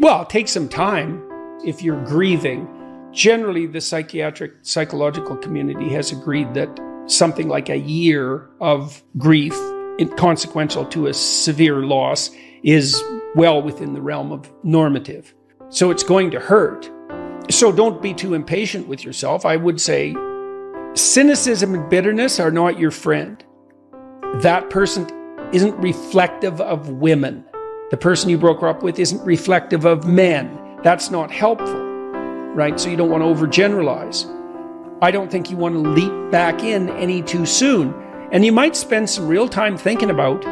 Well, take some time if you're grieving. Generally, the psychological community has agreed that something like a year of grief, consequential to a severe loss, is well within the realm of normative. So it's going to hurt. So don't be too impatient with yourself. I would say cynicism and bitterness are not your friend. That person isn't reflective of women. The person you broke up with isn't reflective of men. That's not helpful, right? So you don't want to overgeneralize. I don't think you want to leap back in any too soon. And you might spend some real time thinking about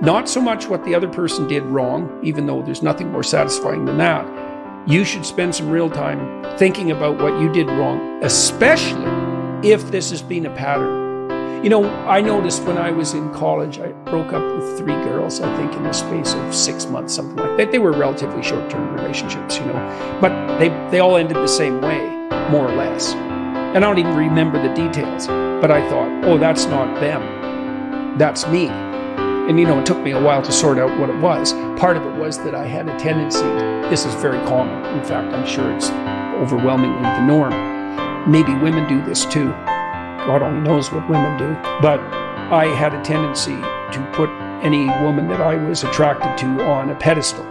not so much what the other person did wrong, even though there's nothing more satisfying than that. You should spend some real time thinking about what you did wrong, especially if this has been a pattern. You know, I noticed when I was in college, I broke up with 3 girls, I think in the space of 6 months, something like that. They were relatively short-term relationships, you know, but they all ended the same way, more or less. And I don't even remember the details, but I thought, oh, that's not them, that's me. And, you know, it took me a while to sort out what it was. Part of it was that I had a tendency, this is very common, in fact, I'm sure it's overwhelmingly the norm. Maybe women do this too. God only knows what women do. But I had a tendency to put any woman that I was attracted to on a pedestal.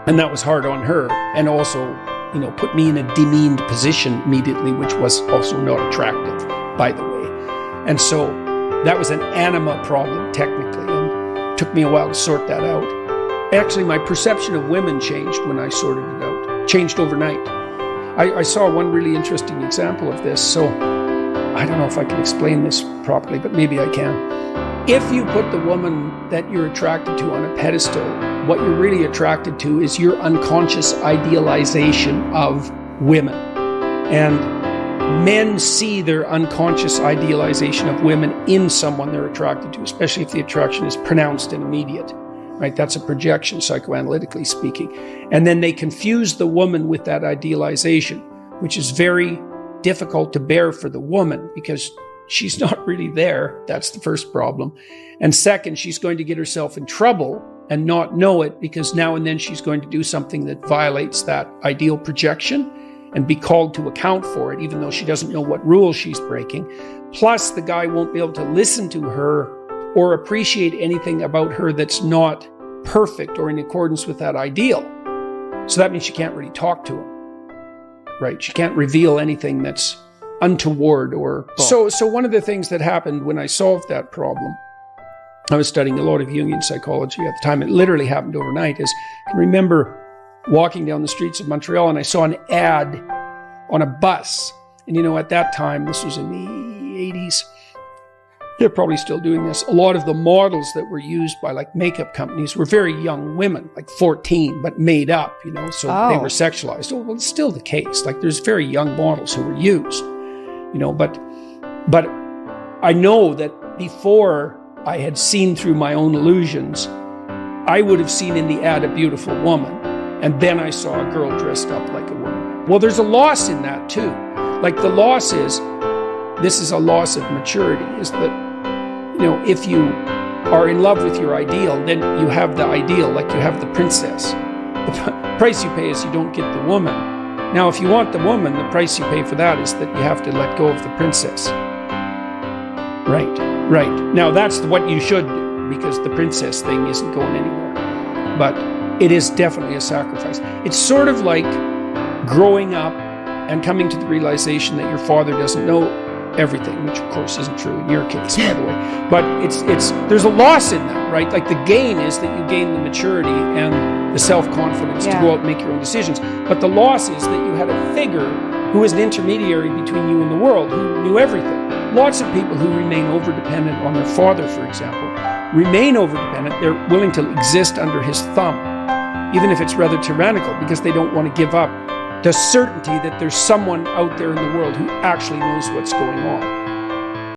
And that was hard on her. And also, you know, put me in a demeaned position immediately, which was also not attractive, by the way. And so that was an anima problem, technically. And it took me a while to sort that out. Actually, my perception of women changed when I sorted it out. Changed overnight. I saw one really interesting example of this. So I don't know if I can explain this properly, but maybe I can. If you put the woman that you're attracted to on a pedestal, what you're really attracted to is your unconscious idealization of women. And men see their unconscious idealization of women in someone they're attracted to, especially if the attraction is pronounced and immediate. Right? That's a projection, psychoanalytically speaking. And then they confuse the woman with that idealization, which is very difficult to bear for the woman because she's not really there. That's the first problem. And second, she's going to get herself in trouble and not know it because now and then she's going to do something that violates that ideal projection and be called to account for it, even though she doesn't know what rules she's breaking. Plus, the guy won't be able to listen to her or appreciate anything about her that's not perfect or in accordance with that ideal. So that means she can't really talk to him. Right? She can't reveal anything that's untoward or... So one of the things that happened when I solved that problem, I was studying a lot of Jungian psychology at the time. It literally happened overnight. I can remember walking down the streets of Montreal and I saw an ad on a bus. And, you know, at that time, this was in the 80s, they're probably still doing this. A lot of the models that were used by like makeup companies were very young women, like 14, but made up, you know, so they were sexualized. Oh, well, it's still the case. Like there's very young models who were used, you know, but I know that before I had seen through my own illusions, I would have seen in the ad a beautiful woman. And then I saw a girl dressed up like a woman. Well, there's a loss in that too. Like the loss is, this is a loss of maturity, is that, you know, if you are in love with your ideal, then you have the ideal, like you have the princess. The price you pay is you don't get the woman. Now, if you want the woman, the price you pay for that is that you have to let go of the princess. Right. Now, that's what you should do, because the princess thing isn't going anywhere. But it is definitely a sacrifice. It's sort of like growing up and coming to the realization that your father doesn't know everything, which of course isn't true in your case, by the way. But there's a loss in that, right? Like the gain is that you gain the maturity and the self-confidence to go out and make your own decisions. But the loss is that you had a figure who was an intermediary between you and the world, who knew everything. Lots of people who remain over-dependent on their father, for example, remain over-dependent. They're willing to exist under his thumb, even if it's rather tyrannical, because they don't want to give up the certainty that there's someone out there in the world who actually knows what's going on.